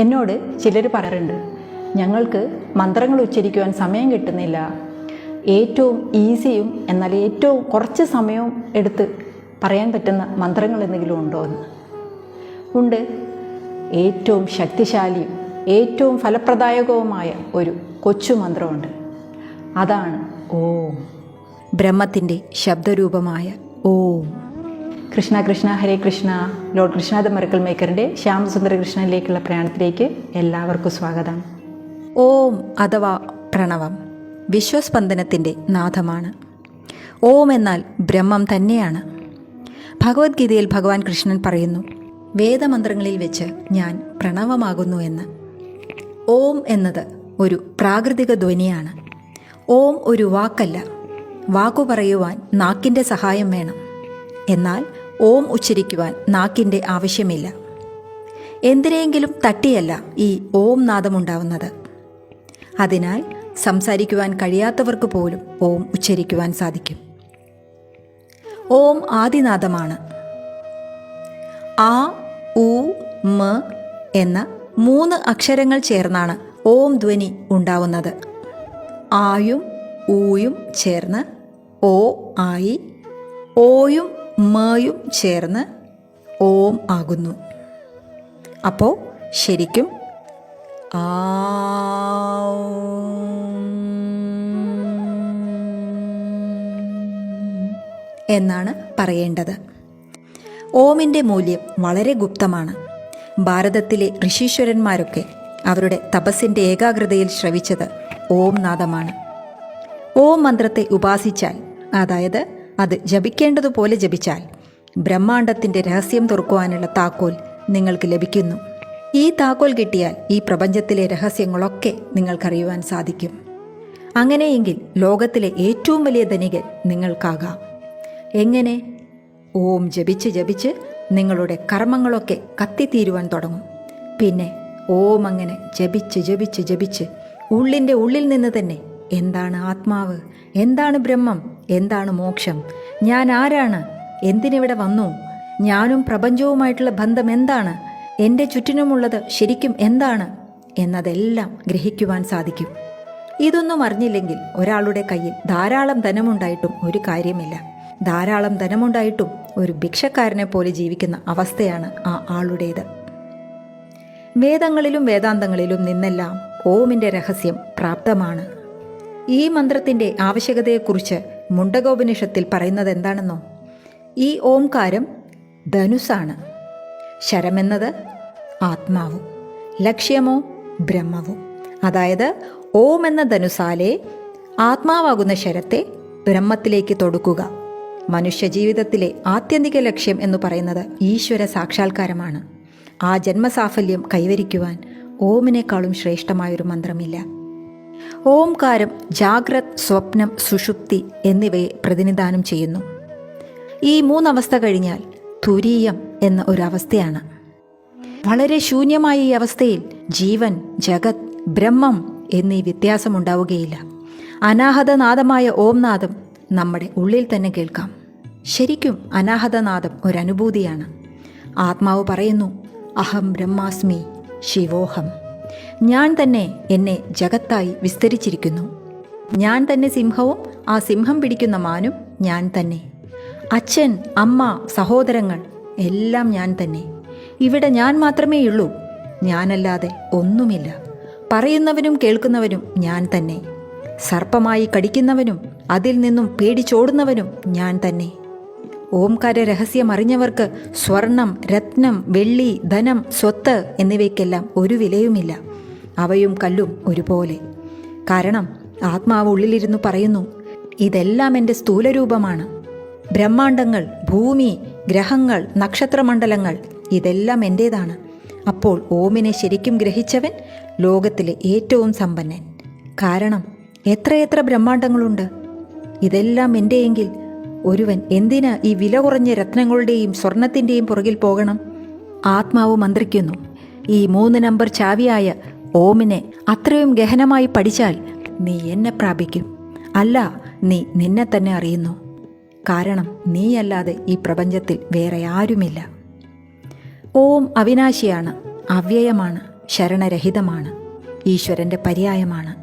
എന്നോട് ചിലർ പറയാറുണ്ട്, ഞങ്ങൾക്ക് മന്ത്രങ്ങൾ ഉച്ചരിക്കുവാൻ സമയം കിട്ടുന്നില്ല, ഏറ്റവും ഈസിയും എന്നാൽ ഏറ്റവും കുറച്ച് സമയവും എടുത്ത് പറയാൻ പറ്റുന്ന മന്ത്രങ്ങൾ എന്തെങ്കിലും ഉണ്ടോ എന്ന്. ഉണ്ട്. ഏറ്റവും ശക്തിശാലിയും ഏറ്റവും ഫലപ്രദായകവുമായ ഒരു കൊച്ചു മന്ത്രമുണ്ട്. അതാണ് ഓം. ബ്രഹ്മത്തിൻ്റെ ശബ്ദരൂപമായ Om. Krishna Krishna Hare Krishna. Lord Krishna the miracle മേക്കറിൻ്റെ ശ്യാമസുന്ദര കൃഷ്ണനിലേക്കുള്ള പ്രയാണത്തിലേക്ക് എല്ലാവർക്കും സ്വാഗതം. ഓം അഥവാ പ്രണവം വിശ്വസ്പന്ദനത്തിൻ്റെ നാദമാണ്. ഓം എന്നാൽ ബ്രഹ്മം തന്നെയാണ്. ഭഗവത്ഗീതയിൽ ഭഗവാൻ കൃഷ്ണൻ പറയുന്നു, വേദമന്ത്രങ്ങളിൽ വെച്ച് ഞാൻ പ്രണവമാകുന്നു എന്ന്. ഓം എന്നത് ഒരു പ്രാകൃതിക ധ്വനിയാണ്. ഓം ഒരു വാക്കല്ല. വാക്കു പറയുവാൻ നാക്കിൻ്റെ സഹായം വേണം. എന്നാൽ ഓം ഉച്ചരിക്കുവാൻ നാക്കിൻ്റെ ആവശ്യമില്ല. എന്തിനെങ്കിലും തട്ടിയല്ല ഈ ഓം നാദമുണ്ടാവുന്നത്. അതിനാൽ സംസാരിക്കുവാൻ കഴിയാത്തവർക്ക് പോലും ഓം ഉച്ചരിക്കുവാൻ സാധിക്കും. ഓം ആദിനാദമാണ്. ആ, ഉ, മ എന്ന 3 അക്ഷരങ്ങൾ ചേർന്നാണ് ഓം ധ്വനി ഉണ്ടാവുന്നത്. ആയും ഊയും ചേർന്ന് ഓ ആയി, ഓയും മയും ചേർന്ന് ഓം ആകുന്നു. അപ്പോൾ ശരിക്കും ആ എന്നാണ് പറയേണ്ടത്. ഓമിൻ്റെ മൂല്യം വളരെ ഗുപ്തമാണ്. ഭാരതത്തിലെ ഋഷീശ്വരന്മാരൊക്കെ അവരുടെ തപസ്സിൻ്റെ ഏകാഗ്രതയിൽ ശ്രവിച്ചത് ഓം നാദമാണ്. ഓം മന്ത്രത്തെ ഉപാസിച്ചാൽ, അതായത് അത് ജപിക്കേണ്ടതുപോലെ ജപിച്ചാൽ, ബ്രഹ്മാണ്ടത്തിൻ്റെ രഹസ്യം തുറക്കുവാനുള്ള താക്കോൽ നിങ്ങൾക്ക് ലഭിക്കുന്നു. ഈ താക്കോൽ കിട്ടിയാൽ ഈ പ്രപഞ്ചത്തിലെ രഹസ്യങ്ങളൊക്കെ നിങ്ങൾക്കറിയുവാൻ സാധിക്കും. അങ്ങനെയെങ്കിൽ ലോകത്തിലെ ഏറ്റവും വലിയ ധനികൻ നിങ്ങൾക്കാകാം. എങ്ങനെ? ഓം ജപിച്ച് ജപിച്ച് നിങ്ങളുടെ കർമ്മങ്ങളൊക്കെ കത്തിത്തീരുവാൻ തുടങ്ങും. പിന്നെ ഓം അങ്ങനെ ജപിച്ച് ജപിച്ച് ജപിച്ച് ഉള്ളിൻ്റെ ഉള്ളിൽ നിന്ന് തന്നെ എന്താണ് ആത്മാവ്, എന്താണ് ബ്രഹ്മം, എന്താണ് മോക്ഷം, ഞാൻ ആരാണ്, എന്തിനിവിടെ വന്നു, ഞാനും പ്രപഞ്ചവുമായിട്ടുള്ള ബന്ധം എന്താണ്, എൻ്റെ ചുറ്റിനുമുള്ളത് ശരിക്കും എന്താണ് എന്നതെല്ലാം ഗ്രഹിക്കുവാൻ സാധിക്കും. ഇതൊന്നും അറിഞ്ഞില്ലെങ്കിൽ ഒരാളുടെ കയ്യിൽ ധാരാളം ധനമുണ്ടായിട്ടും ഒരു കാര്യമില്ല. ധാരാളം ധനമുണ്ടായിട്ടും ഒരു ഭിക്ഷക്കാരനെ പോലെ ജീവിക്കുന്ന അവസ്ഥയാണ് ആ ആളുടേത്. വേദങ്ങളിലും വേദാന്തങ്ങളിലും നിന്നെല്ലാം ഓമിൻ്റെ രഹസ്യം പ്രാപ്തമാണ്. ഈ മന്ത്രത്തിൻ്റെ ആവശ്യകതയെക്കുറിച്ച് മുണ്ടകോപനിഷത്തിൽ പറയുന്നത് എന്താണെന്നോ? ഈ ഓംകാരം ധനുസാണ്. ശരമെന്നത് ആത്മാവും, ലക്ഷ്യമോ ബ്രഹ്മവും. അതായത് ഓം എന്ന ധനുസാലെ ആത്മാവാകുന്ന ശരത്തെ ബ്രഹ്മത്തിലേക്ക് തൊടുക്കുക. മനുഷ്യജീവിതത്തിലെ ആത്യന്തിക ലക്ഷ്യം എന്ന് പറയുന്നത് ഈശ്വര സാക്ഷാത്കാരമാണ്. ആ ജന്മസാഫല്യം കൈവരിക്കുവാൻ ഓമിനേക്കാളും ശ്രേഷ്ഠമായൊരു മന്ത്രമില്ല. ഓംകാരം ജാഗ്രത്, സ്വപ്നം, സുഷുപ്തി എന്നിവയെ പ്രതിനിധാനം ചെയ്യുന്നു. ഈ 3 അവസ്ഥ കഴിഞ്ഞാൽ തുരീയം എന്ന ഒരവസ്ഥയാണ്. വളരെ ശൂന്യമായ ഈ അവസ്ഥയിൽ ജീവൻ, ജഗത്, ബ്രഹ്മം എന്നീ വ്യത്യാസമുണ്ടാവുകയില്ല. അനാഹതനാദമായ ഓംനാദം നമ്മുടെ ഉള്ളിൽ തന്നെ കേൾക്കാം. ശരിക്കും അനാഹതനാദം ഒരനുഭൂതിയാണ്. ആത്മാവ് പറയുന്നു, അഹം ബ്രഹ്മാസ്മി ശിവോഹം. ഞാൻ തന്നെ എന്നെ ജഗത്തായി വിസ്തരിച്ചിരിക്കുന്നു. ഞാൻ തന്നെ സിംഹവും ആ സിംഹം പിടിക്കുന്ന മാനും ഞാൻ തന്നെ. അച്ഛൻ, അമ്മ, സഹോദരങ്ങൾ എല്ലാം ഞാൻ തന്നെ. ഇവിടെ ഞാൻ മാത്രമേയുള്ളൂ. ഞാനല്ലാതെ ഒന്നുമില്ല. പറയുന്നവനും കേൾക്കുന്നവനും ഞാൻ തന്നെ. സർപ്പമായി കടിക്കുന്നവനും അതിൽ നിന്നും പേടിച്ചോടുന്നവനും ഞാൻ തന്നെ. ഓംകാര രഹസ്യം അറിഞ്ഞവർക്ക് സ്വർണം, രത്നം, വെള്ളി, ധനം, സ്വത്ത് എന്നിവയ്ക്കെല്ലാം ഒരു വിലയുമില്ല. അവയും കല്ലും ഒരുപോലെ. കാരണം ആത്മാവ് ഉള്ളിലിരുന്നു പറയുന്നു, ഇതെല്ലാം എൻ്റെ സ്ഥൂലരൂപമാണ്. ബ്രഹ്മാണ്ടങ്ങൾ, ഭൂമി, ഗ്രഹങ്ങൾ, നക്ഷത്രമണ്ഡലങ്ങൾ ഇതെല്ലാം എൻ്റേതാണ്. അപ്പോൾ ഓമിനെ ശരിക്കും ഗ്രഹിച്ചവൻ ലോകത്തിലെ ഏറ്റവും സമ്പന്നൻ. കാരണം എത്രയെത്ര ബ്രഹ്മാണ്ടങ്ങളുണ്ട്. ഇതെല്ലാം എൻ്റെയെങ്കിൽ ഒരുവൻ എന്തിന് ഈ വില കുറഞ്ഞ രത്നങ്ങളുടെയും സ്വർണത്തിൻ്റെയും പുറകിൽ പോകണം? ആത്മാവ് മന്ത്രിക്കുന്നു, ഈ 3 നമ്പർ ചാവിയായ ഓമിനെ അത്രയും ഗഹനമായി പഠിച്ചാൽ നീ എന്നെ പ്രാപിക്കും. അല്ല, നീ നിന്നെ തന്നെ അറിയുന്നു. കാരണം നീയല്ലാതെ ഈ പ്രപഞ്ചത്തിൽ വേറെ ആരുമില്ല. ഓം അവിനാശിയാണ്, അവ്യയമാണ്, ശരണരഹിതമാണ്, ഈശ്വരൻ്റെ പര്യായമാണ്.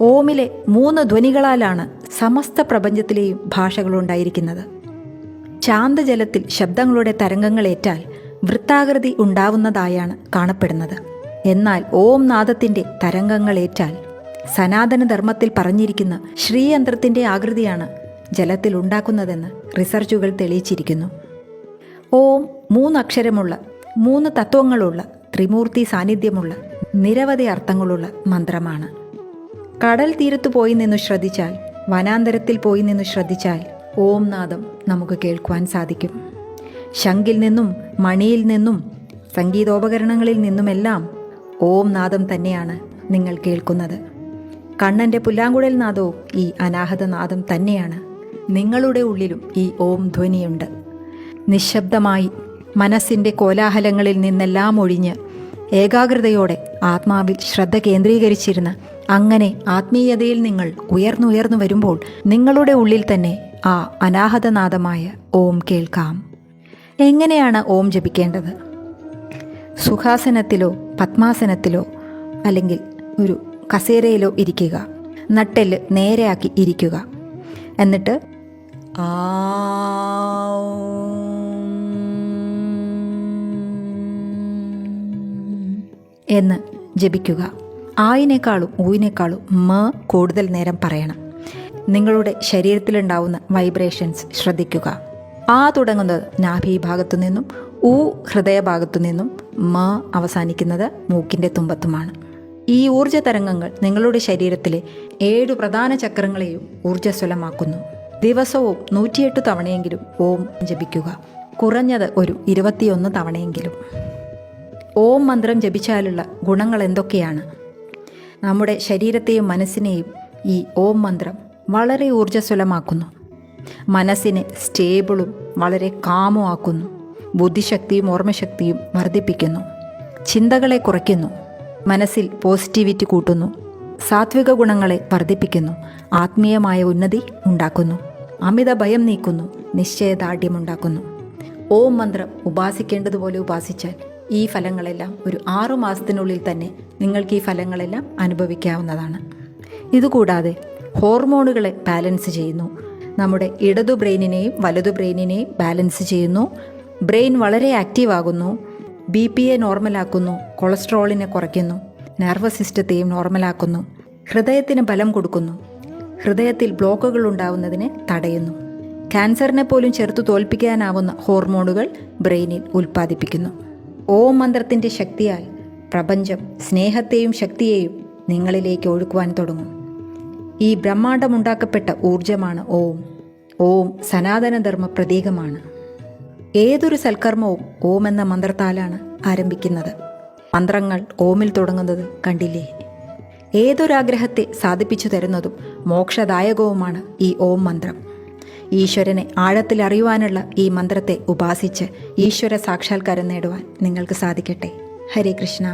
ഓമിലെ 3 ധ്വനികളാലാണ് സമസ്ത പ്രപഞ്ചത്തിലെയും ഭാഷകളുണ്ടായിരിക്കുന്നത്. ശാന്തജലത്തിൽ ശബ്ദങ്ങളുടെ തരംഗങ്ങളേറ്റാൽ വൃത്താകൃതി ഉണ്ടാവുന്നതായാണ് കാണപ്പെടുന്നത്. എന്നാൽ ഓം നാദത്തിൻ്റെ തരംഗങ്ങളേറ്റാൽ സനാതനധർമ്മത്തിൽ പറഞ്ഞിരിക്കുന്ന ശ്രീയന്ത്രത്തിൻ്റെ ആകൃതിയാണ് ജലത്തിൽ ഉണ്ടാക്കുന്നതെന്ന് റിസർച്ചുകൾ തെളിയിച്ചിരിക്കുന്നു. ഓം 3 അക്ഷരമുള്ള, 3 തത്വങ്ങളുള്ള, ത്രിമൂർത്തി സാന്നിധ്യമുള്ള, നിരവധി അർത്ഥങ്ങളുള്ള മന്ത്രമാണ്. കടൽ തീരത്ത് പോയി നിന്നു ശ്രദ്ധിച്ചാൽ, വനാന്തരത്തിൽ പോയി നിന്നു ശ്രദ്ധിച്ചാൽ ഓം നാദം നമുക്ക് കേൾക്കുവാൻ സാധിക്കും. ശംഖിൽ നിന്നും മണിയിൽ നിന്നും സംഗീതോപകരണങ്ങളിൽ നിന്നുമെല്ലാം ഓം നാദം തന്നെയാണ് നിങ്ങൾ കേൾക്കുന്നത്. കണ്ണൻ്റെ പുല്ലാങ്കുഴൽ നാദവും ഈ അനാഹത നാദം തന്നെയാണ്. നിങ്ങളുടെ ഉള്ളിലും ഈ ഓം ധ്വനിയുണ്ട്. നിശബ്ദമായി മനസ്സിൻ്റെ കോലാഹലങ്ങളിൽ നിന്നെല്ലാം ഒഴിഞ്ഞ് ഏകാഗ്രതയോടെ ആത്മാവിൽ ശ്രദ്ധ കേന്ദ്രീകരിച്ചിരുന്ന് അങ്ങനെ ആത്മീയതയിൽ നിങ്ങൾ ഉയർന്നുയർന്നു വരുമ്പോൾ നിങ്ങളുടെ ഉള്ളിൽ തന്നെ ആ അനാഹതനാദമായ ഓം കേൾക്കാം. എങ്ങനെയാണ് ഓം ജപിക്കേണ്ടത്? സുഖാസനത്തിലോ പത്മാസനത്തിലോ അല്ലെങ്കിൽ ഒരു കസേരയിലോ ഇരിക്കുക. നട്ടെല്ല് നേരെയാക്കി ഇരിക്കുക. എന്നിട്ട് എന്ന് ജപിക്കുക. ആയിനേക്കാളും ഊയിനേക്കാളും കൂടുതൽ നേരം പറയണം. നിങ്ങളുടെ ശരീരത്തിലുണ്ടാവുന്ന വൈബ്രേഷൻസ് ശ്രദ്ധിക്കുക. തുടങ്ങുന്നത് നാഭീഭാഗത്തു നിന്നും, ഹൃദയഭാഗത്തു നിന്നും, അവസാനിക്കുന്നത് മൂക്കിൻ്റെ തുമ്പത്തുമാണ്. ഈ ഊർജ തരംഗങ്ങൾ നിങ്ങളുടെ ശരീരത്തിലെ 7 പ്രധാന ചക്രങ്ങളെയും ഊർജ്ജസ്വലമാക്കുന്നു. ദിവസവും 108 തവണയെങ്കിലും ഓം ജപിക്കുക. കുറഞ്ഞത് ഒരു 21 തവണയെങ്കിലും. ഓം മന്ത്രം ജപിച്ചാലുള്ള ഗുണങ്ങൾ എന്തൊക്കെയാണ്? നമ്മുടെ ശരീരത്തെയും മനസ്സിനെയും ഈ ഓം മന്ത്രം വളരെ ഊർജ്ജസ്വലമാക്കുന്നു. മനസ്സിനെ സ്റ്റേബിളും വളരെ കാമും ആക്കുന്നു. ബുദ്ധിശക്തിയും ഓർമ്മശക്തിയും വർദ്ധിപ്പിക്കുന്നു. ചിന്തകളെ കുറയ്ക്കുന്നു. മനസ്സിൽ പോസിറ്റിവിറ്റി കൂട്ടുന്നു. സാത്വിക ഗുണങ്ങളെ വർദ്ധിപ്പിക്കുന്നു. ആത്മീയമായ ഉന്നതി ഉണ്ടാക്കുന്നു. അമിത ഭയം നീക്കുന്നു. നിശ്ചയദാർഢ്യമുണ്ടാക്കുന്നു. ഓം മന്ത്രം ഉപാസിക്കേണ്ടതുപോലെ ഉപാസിച്ചാൽ ഈ ഫലങ്ങളെല്ലാം ഒരു 6 മാസത്തിനുള്ളിൽ തന്നെ നിങ്ങൾക്ക് ഈ ഫലങ്ങളെല്ലാം അനുഭവിക്കാവുന്നതാണ്. ഇതുകൂടാതെ ഹോർമോണുകളെ ബാലൻസ് ചെയ്യുന്നു. നമ്മുടെ ഇടതു ബ്രെയിനിനെയും വലതു ബ്രെയിനിനെയും ബാലൻസ് ചെയ്യുന്നു. ബ്രെയിൻ വളരെ ആക്റ്റീവ് ആകുന്നു. BP-യെ നോർമലാക്കുന്നു. കൊളസ്ട്രോളിനെ കുറയ്ക്കുന്നു. നെർവസ് സിസ്റ്റത്തെയും നോർമലാക്കുന്നു. ഹൃദയത്തിന് ബലം കൊടുക്കുന്നു. ഹൃദയത്തിൽ ബ്ലോക്കുകൾ ഉണ്ടാവുന്നതിനെ തടയുന്നു. ക്യാൻസറിനെ പോലും ചെറുത്തു തോൽപ്പിക്കാനാവുന്ന ഹോർമോണുകൾ ബ്രെയിനിൽ ഉൽപ്പാദിപ്പിക്കുന്നു. ഓം മന്ത്രത്തിൻ്റെ ശക്തിയാൽ പ്രപഞ്ചം സ്നേഹത്തെയും ശക്തിയെയും നിങ്ങളിലേക്ക് ഒഴുക്കുവാൻ തുടങ്ങും. ഈ ബ്രഹ്മാണ്ടമുണ്ടാക്കപ്പെട്ട ഊർജമാണ് ഓം. ഓം സനാതനധർമ്മ പ്രതീകമാണ്. ഏതൊരു സൽക്കർമ്മവും ഓം എന്ന മന്ത്രത്താലാണ് ആരംഭിക്കുന്നത്. മന്ത്രങ്ങൾ ഓമിൽ തുടങ്ങുന്നത് കണ്ടില്ലേ? ഏതൊരാഗ്രഹത്തെ സാധിപ്പിച്ചു തരുന്നതും മോക്ഷദായകവുമാണ് ഈ ഓം മന്ത്രം. ഈശ്വരനെ ആഴത്തിൽ അറിയുവാനുള്ള ഈ മന്ത്രത്തെ ഉപാസിച്ച് ഈശ്വര സാക്ഷാത്കാരം നേടുവാൻ നിങ്ങൾക്ക് സാധിക്കട്ടെ. ഹരേ കൃഷ്ണ.